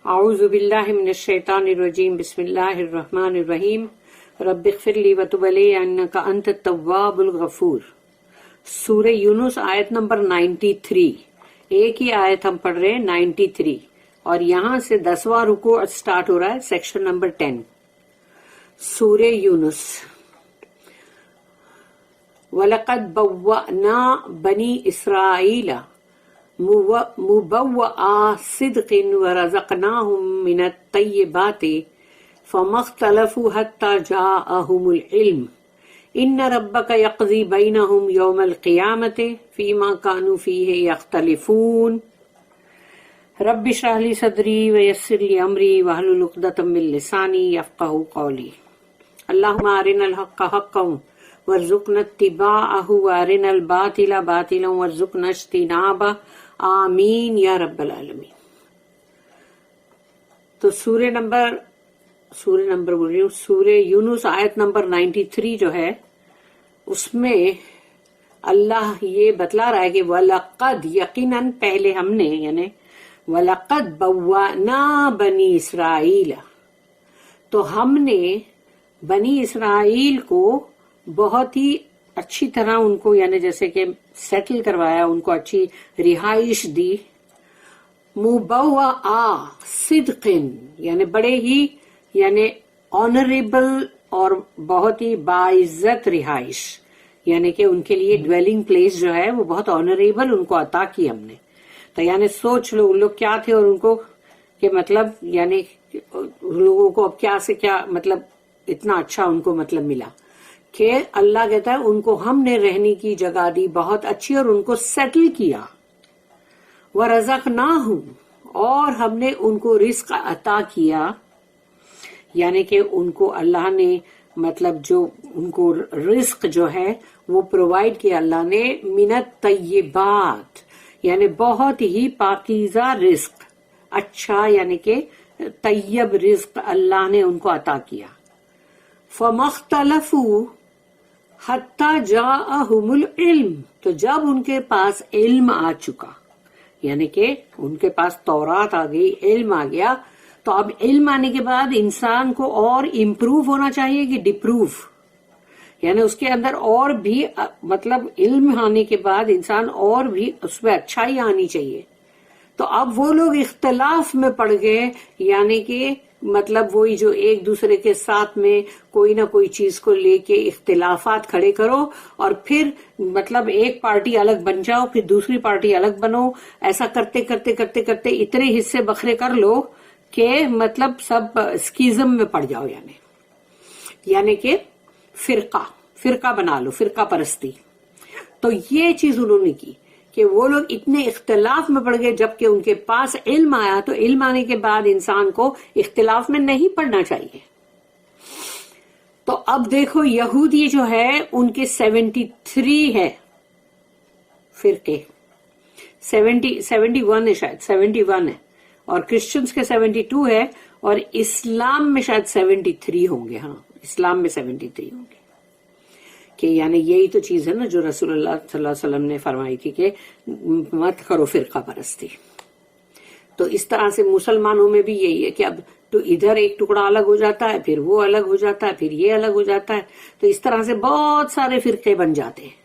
اعوذ باللہ من الشیطان الرجیم بسم اللہ الرحمن الرحیم رب اغفر لی وتب علی انک انت التواب الغفور۔ سورہ یونس آیت نمبر 93، ایک ہی آیت ہم پڑھ رہے ہیں 93، اور یہاں سے 10واں رکوع سٹارٹ ہو رہا ہے، سیکشن نمبر 10 سورہ یونس۔ وَلَقَدْ بَوَّأْنَا بَنِي إِسْرَائِيلَ مُبَوَّأَ صِدْقٍ وَرَزَقْنَاهُمْ مِنَ الطَّيِّبَاتِ فَمَا اخْتَلَفُوا حَتَّى جَاءَهُمُ الْعِلْمُ إِنَّ رَبَّكَ يَقْضِي بَيْنَهُمْ يَوْمَ الْقِيَامَةِ فِيمَا كَانُوا فِيهِ يَخْتَلِفُونَ رَبِّ اشْرَحْ لِي صَدْرِي وَيَسِّرْ لِي أَمْرِي وَاحْلُلْ عُقْدَةً مِّن لِّسَانِي يَفْقَهُوا قَوْلِي اللهم أرنا الحق حقا وارزقنا اتباعه وارنا الباطل باطلا وارزقنا اجتنابه آمین یا رب العالمین۔ تو سورہ نمبر بول رہی ہوں، سورہ یونس آیت نمبر 93 جو ہے، اس میں اللہ یہ بتلا رہا ہے کہ وَلَقَدْ یقیناً پہلے ہم نے، یعنی وَلَقَدْ بَوَّأْنَا بَنِي اسرائیل، تو ہم نے بنی اسرائیل کو بہت ہی اچھی طرح ان کو، یعنی جیسے کہ سیٹل کروایا، ان کو اچھی رہائش دی۔ مبوّآ صدق، یعنی بڑے ہی یعنی آنریبل اور بہت ہی باعزت رہائش، یعنی کہ ان کے لیے ڈویلنگ پلیس جو ہے وہ بہت آنریبل ان کو عطا کی ہم نے۔ تو یعنی سوچ لو ان لوگ کیا تھے، اور ان کو کہ مطلب یعنی لوگوں کو اب کیا سے کیا مطلب اتنا اچھا ان کو مطلب ملا کہ اللہ کہتا ہے ان کو ہم نے رہنے کی جگہ دی بہت اچھی، اور ان کو سیٹل کیا۔ وَرَزَقْنَاهُمْ، اور ہم نے ان کو رزق عطا کیا، یعنی کہ ان کو اللہ نے مطلب جو ان کو رزق جو ہے وہ پرووائڈ کیا اللہ نے، من الطیبات، یعنی بہت ہی پاکیزہ رزق، اچھا یعنی کہ طیب رزق اللہ نے ان کو عطا کیا۔ فَمَا اخْتَلَفُوا حَتَّى جَاءَهُمُ الْعِلْمُ، تو جب ان کے پاس علم آ چکا، یعنی کہ ان کے پاس تورات آ گئی، علم آ گیا، تو اب علم آنے کے بعد انسان کو اور امپروو ہونا چاہیے کہ ڈپروو، یعنی اس کے اندر اور بھی مطلب علم آنے کے بعد انسان اور بھی اس میں اچھائی آنی چاہیے۔ تو اب وہ لوگ اختلاف میں پڑ گئے، یعنی کہ مطلب وہی جو ایک دوسرے کے ساتھ میں کوئی نہ کوئی چیز کو لے کے اختلافات کھڑے کرو، اور پھر مطلب ایک پارٹی الگ بن جاؤ، پھر دوسری پارٹی الگ بنو، ایسا کرتے کرتے کرتے کرتے اتنے حصے بکھرے کر لو کہ مطلب سب اسکیزم میں پڑ جاؤ، یعنی کہ فرقہ بنا لو، فرقہ پرستی۔ تو یہ چیز انہوں نے کی کہ وہ لوگ اتنے اختلاف میں پڑ گئے، جبکہ ان کے پاس علم آیا، تو علم آنے کے بعد انسان کو اختلاف میں نہیں پڑنا چاہیے۔ تو اب دیکھو یہودی جو ہے ان کے 73 ہے فرقے، 71 ہے، شاید 71 ہے، اور کرسچنز کے 72 ہے، اور اسلام میں شاید 73 ہوں گے، ہاں اسلام میں 73 ہوں گے، کہ یعنی یہی تو چیز ہے نا جو رسول اللہ صلی اللہ علیہ وسلم نے فرمائی تھی کہ مت کرو فرقہ پرستی۔ تو اس طرح سے مسلمانوں میں بھی یہی ہے کہ اب تو ادھر ایک ٹکڑا الگ ہو جاتا ہے، پھر وہ الگ ہو جاتا ہے، پھر یہ الگ ہو جاتا ہے، تو اس طرح سے بہت سارے فرقے بن جاتے ہیں،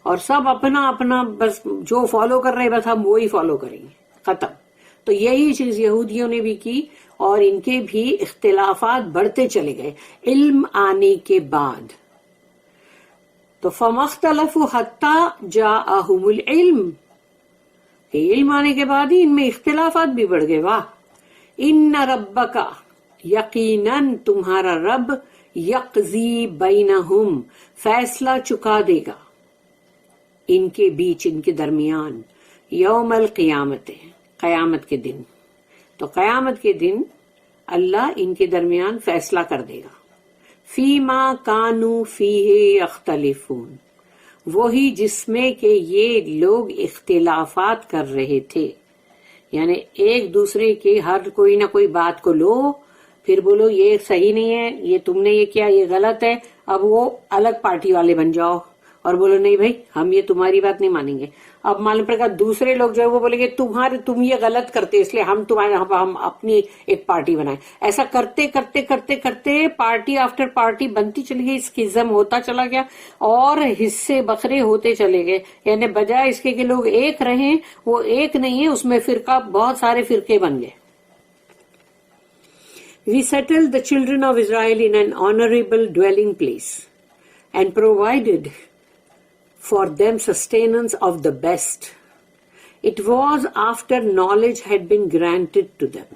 اور سب اپنا اپنا بس جو فالو کر رہے بس ہم وہی فالو کریں گے، ختم۔ تو یہی چیز یہودیوں نے بھی کی، اور ان کے بھی اختلافات بڑھتے چلے گئے علم آنے کے بعد۔ تو فَمَا اخْتَلَفُوا حَتَّى جَاءَهُمُ الْعِلْمُ، کہ علم آنے کے بعد ہی ان میں اختلافات بھی بڑھ گئے۔ واہ! إِنَّ رَبَّكَ، یقیناً تمہارا رب، یقضی بینہم، فیصلہ چکا دے گا ان کے بیچ، ان کے درمیان، یوم القیامت، قیامت کے دن۔ تو قیامت کے دن اللہ ان کے درمیان فیصلہ کر دے گا۔ فیما کانوا فیہ یختلفون، وہی جس میں کہ یہ لوگ اختلافات کر رہے تھے، یعنی ایک دوسرے کے ہر کوئی نہ کوئی بات کو لو، پھر بولو یہ صحیح نہیں ہے، یہ تم نے یہ کیا، یہ غلط ہے، اب وہ الگ پارٹی والے بن جاؤ اور بولو نہیں بھائی ہم یہ تمہاری بات نہیں مانیں گے۔ اب معلوم پڑے گا دوسرے لوگ جو ہے وہ بولیں گے تم یہ غلط کرتے اس لیے ہم اپنی ایک پارٹی بنائیں. ایسا کرتے کرتے کرتے کرتے پارٹی آفٹر پارٹی بنتی چلی گئی، اسکیزم ہوتا چلا گیا اور حصے بکھرے ہوتے چلے گئے. یعنی بجائے اس کے کہ لوگ ایک رہیں، وہ ایک نہیں ہے، اس میں فرقہ بہت سارے فرقے بن گئے. We settled the children of Israel in an honorable dwelling place and provided for them sustenance of the best. It was after knowledge had been granted to them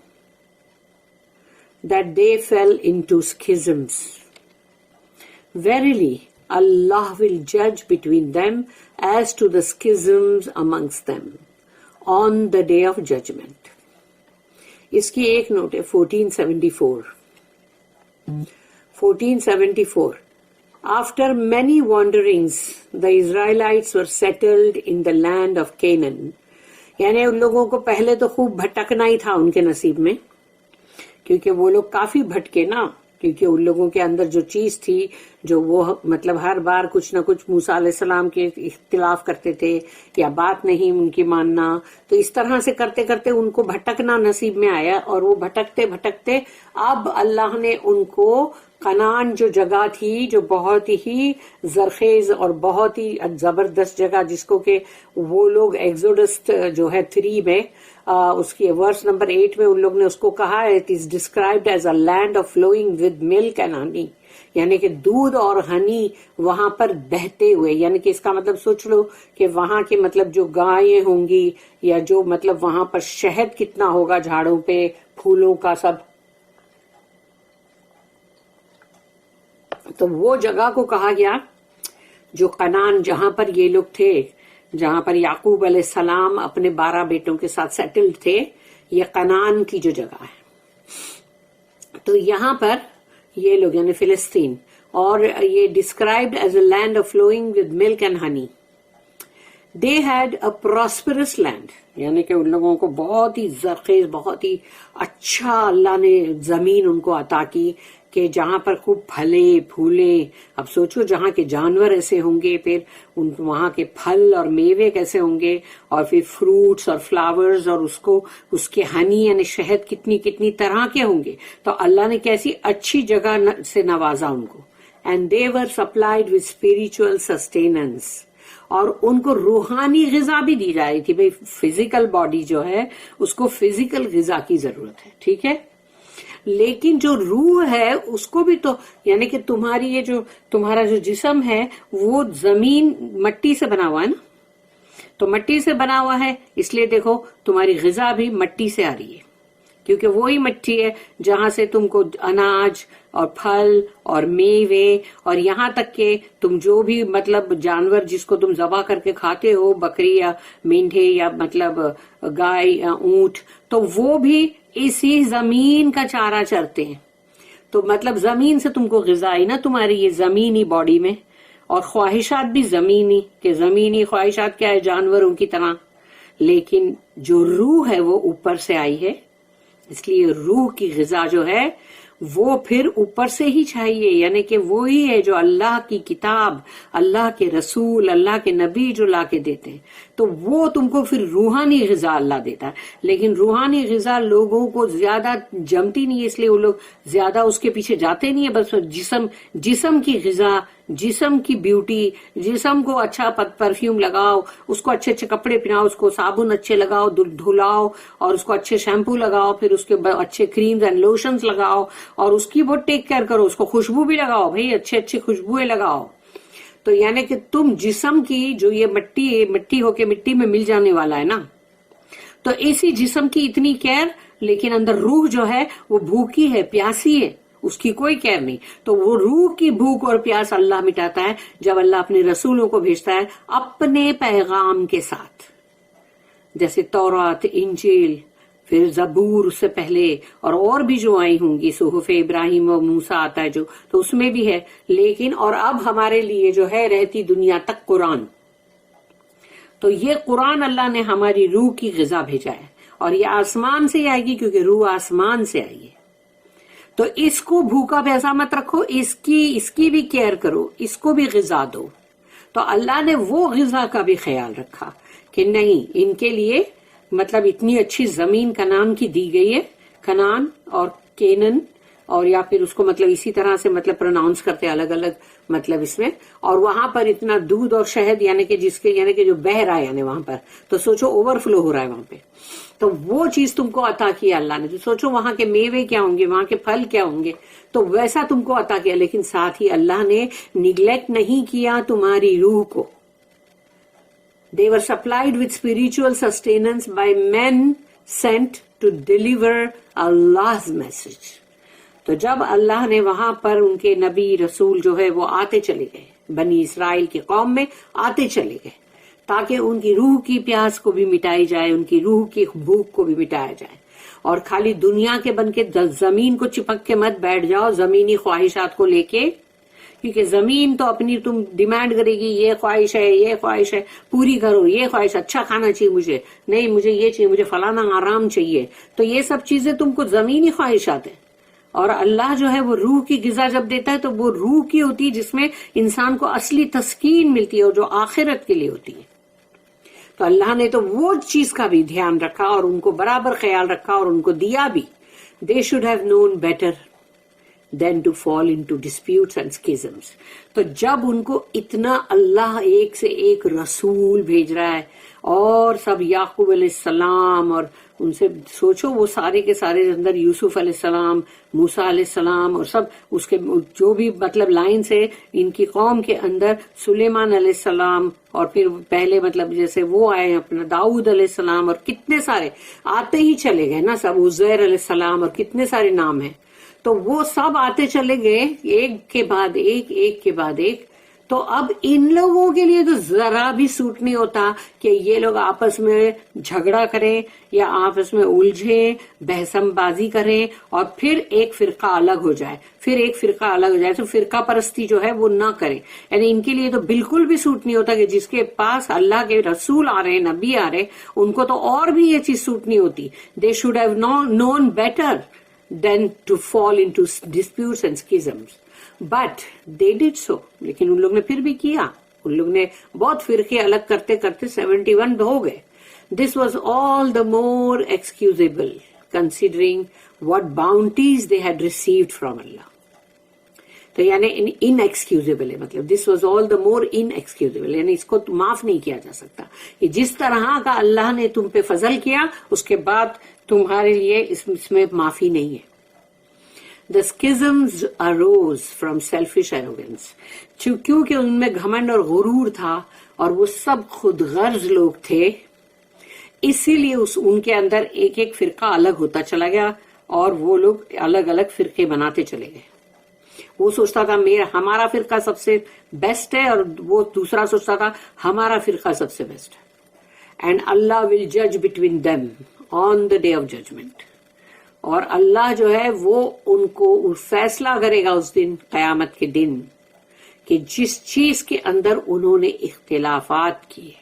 that they fell into schisms. Verily, Allah will judge between them as to the schisms amongst them on the day of judgment. اس کی ایک note ہے 1474. After many wanderings, the Israelites were settled in the land of Canaan. یعنی ان لوگوں کو پہلے تو خوب بھٹکنا ہی تھا ان کے نصیب میں، کیونکہ وہ لوگ کافی بھٹکے نا، کیونکہ ان لوگوں کے اندر جو چیز تھی جو وہ مطلب ہر بار کچھ نہ کچھ موسیٰ علیہ السلام کے اختلاف کرتے تھے یا بات نہیں ان کی ماننا، تو اس طرح سے کرتے کرتے ان کو بھٹکنا نصیب میں آیا، اور وہ بھٹکتے بھٹکتے اب اللہ نے ان کو کنعان جو جگہ تھی جو بہت ہی زرخیز اور بہت ہی زبردست جگہ، جس کو کہ وہ لوگ ایگزوڈس جو ہے 3 میں اس کی ورس نمبر 8 میں ان لوگ نے اس کو کہا ہے it is described as a land of flowing with milk and honey, یعنی کہ دودھ اور ہنی وہاں پر بہتے ہوئے. یعنی کہ اس کا مطلب سوچ لو کہ وہاں کے مطلب جو گائیں ہوں گی یا جو مطلب وہاں پر شہد کتنا ہوگا جھاڑوں پہ، پھولوں کا سب. تو وہ جگہ کو کہا گیا جو کنعان جہاں پر یہ لوگ تھے، جہاں پر یعقوب علیہ السلام اپنے 12 بیٹوں کے ساتھ سیٹلڈ تھے، یہ کنعان کی جو جگہ ہے. تو یہاں پر یہ لوگ یعنی فلسطین، اور یہ described as a land of flowing with milk and honey. They had a prosperous land, یعنی کہ ان لوگوں کو بہت ہی زرخیز، بہت ہی اچھا اللہ نے زمین ان کو عطا کی کہ جہاں پر خوب پھلے پھولے. اب سوچو جہاں کے جانور ایسے ہوں گے، پھر وہاں کے پھل اور میوے کیسے ہوں گے، اور پھر فروٹس اور فلاورز، اور اس کے ہنی یعنی شہد کتنی کتنی طرح کے ہوں گے. تو اللہ نے کیسی اچھی جگہ سے نوازا ان کو. And they were supplied with spiritual sustenance, اور ان کو روحانی غذا بھی دی جا رہی تھی. بھئی فزیکل باڈی جو ہے اس کو فزیکل غذا کی ضرورت ہے، ٹھیک ہے، لیکن جو روح ہے اس کو بھی تو، یعنی کہ تمہارا جو جسم ہے وہ زمین مٹی سے بنا ہوا ہے نا، تو مٹی سے بنا ہوا ہے، اس لیے دیکھو تمہاری غذا بھی مٹی سے آ رہی ہے، کیونکہ وہی مٹی ہے جہاں سے تم کو اناج اور پھل اور میوے، اور یہاں تک کہ تم جو بھی مطلب جانور جس کو تم ذبح کر کے کھاتے ہو، بکری یا مینڈھے یا مطلب گائے یا اونٹ، تو وہ بھی اسی زمین کا چارہ چرتے ہیں. تو مطلب زمین سے تم کو غذا آئی نا تمہاری یہ زمینی باڈی میں، اور خواہشات بھی زمینی، کہ زمینی خواہشات کیا ہے، جانوروں کی طرح. لیکن جو روح ہے وہ اوپر سے آئی ہے، اس لیے روح کی غذا جو ہے وہ پھر اوپر سے ہی چاہیے. یعنی کہ وہی ہے جو اللہ کی کتاب، اللہ کے رسول، اللہ کے نبی جو لا کے دیتے ہیں، تو وہ تم کو پھر روحانی غذا اللہ دیتا ہے. لیکن روحانی غذا لوگوں کو زیادہ جمتی نہیں ہے، اس لیے وہ لوگ زیادہ اس کے پیچھے جاتے نہیں ہیں. بس جسم کی غذا، جسم کی بیوٹی، جسم کو اچھا پرفیوم لگاؤ، اس کو اچھے اچھے کپڑے پہناؤ، اس کو صابن اچھے لگاؤ، دھلاؤ، اور اس کو اچھے شیمپو لگاؤ، پھر اس کے اچھے کریمز اینڈ لوشنز لگاؤ، اور اس کی بہت ٹیک کیئر کرو، اس کو خوشبو بھی لگاؤ، بھائی اچھے اچھے خوشبوئیں لگاؤ. تو یعنی کہ تم جسم کی جو یہ مٹی ہو کے مٹی میں مل جانے والا ہے نا، تو اسی جسم کی اتنی کیئر، لیکن اندر روح جو ہے وہ بھوکی ہے، پیاسی ہے، اس کی کوئی کیئر نہیں. تو وہ روح کی بھوک اور پیاس اللہ مٹاتا ہے جب اللہ اپنے رسولوں کو بھیجتا ہے اپنے پیغام کے ساتھ، جیسے تورات، انجیل، پھر زبور اس سے پہلے، اور بھی جو آئی ہوں گی، صحف ابراہیم و موسیٰ آتا ہے جو، تو اس میں بھی ہے. لیکن اور اب ہمارے لیے جو ہے رہتی دنیا تک قرآن. تو یہ قرآن اللہ نے ہماری روح کی غذا بھیجا ہے، اور یہ آسمان سے آئے گی کیونکہ روح آسمان سے آئی ہے. تو اس کو بھوکا پیاسا مت رکھو، اس کی بھی کیئر کرو، اس کو بھی غذا دو. تو اللہ نے وہ غذا کا بھی خیال رکھا کہ نہیں ان کے لیے مطلب اتنی اچھی زمین کنعان کی دی گئی ہے، کنعان اور کینن، اور یا پھر اس کو مطلب اسی طرح سے مطلب پروناؤنس کرتے الگ الگ مطلب اس میں، اور وہاں پر اتنا دودھ اور شہد یعنی کہ جس کے یعنی کہ جو بہ رہا ہے یعنی وہاں پر، تو سوچو اوور فلو ہو رہا ہے وہاں پہ، تو وہ چیز تم کو عطا کیا اللہ نے، تو سوچو وہاں کے میوے کیا ہوں گے، وہاں کے پھل کیا ہوں گے، تو ویسا تم کو عطا کیا، لیکن ساتھ ہی اللہ نے نیگلیکٹ نہیں کیا تمہاری روح کو. They were supplied with spiritual sustenance by men sent to deliver Allah's message. تو جب اللہ نے وہاں پر ان کے نبی رسول جو ہے وہ آتے چلے گئے، بنی اسرائیل کی قوم میں آتے چلے گئے، تاکہ ان کی روح کی پیاس کو بھی مٹائی جائے، ان کی روح کی بھوک کو بھی مٹایا جائے، اور خالی دنیا کے بن کے زمین کو چپک کے مت بیٹھ جاؤ زمینی خواہشات کو لے کے، کیونکہ زمین تو اپنی تم ڈیمانڈ کرے گی، یہ خواہش ہے، یہ خواہش ہے، پوری کرو، یہ خواہش اچھا کھانا چاہیے مجھے، نہیں مجھے یہ چاہیے، مجھے فلانا آرام چاہیے، تو یہ سب چیزیں تم کو زمینی خواہشات ہیں. اور اللہ جو ہے وہ روح کی غذا جب دیتا ہے تو وہ روح کی ہوتی ہے جس میں انسان کو اصلی تسکین ملتی ہے اور جو آخرت کے لیے ہوتی ہے. تو اللہ نے تو وہ چیز کا بھی دھیان رکھا اور ان کو برابر خیال رکھا اور ان کو دیا بھی. They should have known better than to fall into disputes and schisms. تو جب ان کو اتنا اللہ ایک سے ایک رسول بھیج رہا ہے اور سب یعقوب علیہ السلام، اور ان سے سوچو وہ سارے کے سارے اندر یوسف علیہ السلام، موسیٰ علیہ السلام، اور سب اس کے جو بھی مطلب لائن سے ان کی قوم کے اندر سلیمان علیہ السلام، اور پھر پہلے مطلب جیسے وہ آئے اپنا داؤد علیہ السلام، اور کتنے سارے آتے ہی چلے گئے نا سب، عزیر علیہ السلام، اور کتنے سارے نام ہیں. تو وہ سب آتے چلے گئے ایک کے بعد ایک، ایک کے بعد ایک. تو اب ان لوگوں کے لیے تو ذرا بھی سوٹ نہیں ہوتا کہ یہ لوگ آپس میں جھگڑا کریں یا آپس میں الجھیں، بحثم بازی کریں، اور پھر ایک فرقہ الگ ہو جائے، پھر ایک فرقہ الگ ہو جائے، تو فرقہ پرستی جو ہے وہ نہ کریں. یعنی ان کے لیے تو بالکل بھی سوٹ نہیں ہوتا کہ جس کے پاس اللہ کے رسول آ رہے ہیں، نبی آ رہے، ان کو تو اور بھی یہ چیز سوٹ نہیں ہوتی. They should have known better than to fall into disputes and schisms. But they did so. لیکن ان لوگ نے پھر بھی کیا، ان لوگ نے بہت فرقے الگ کرتے کرتے 71 ہو گئے. This was all the more excusable considering what bounties they had received from Allah. تو یعنی inexcusable ہے، مطلب this was all the more inexcusable، یعنی اس کو معاف نہیں کیا جا سکتا کہ جس طرح کا اللہ نے تم پہ فضل کیا اس کے بعد تمہارے لیے اس میں معافی نہیں ہے. The schisms arose from selfish arrogance. کیونکہ ان میں گھمنڈ اور غرور تھا اور وہ سب خود غرض لوگ تھے، اسی لیے ان کے اندر ایک ایک فرقہ الگ ہوتا چلا گیا اور وہ لوگ الگ الگ فرقے بناتے چلے گئے. وہ سوچتا تھا ہمارا فرقہ سب سے بیسٹ ہے، اور وہ دوسرا سوچتا تھا ہمارا فرقہ سب سے بیسٹ ہے. اینڈ اللہ ول جج between them on the day of judgment. اور اللہ جو ہے وہ ان کو فیصلہ کرے گا اس دن، قیامت کے دن، کہ جس چیز کے اندر انہوں نے اختلافات کیے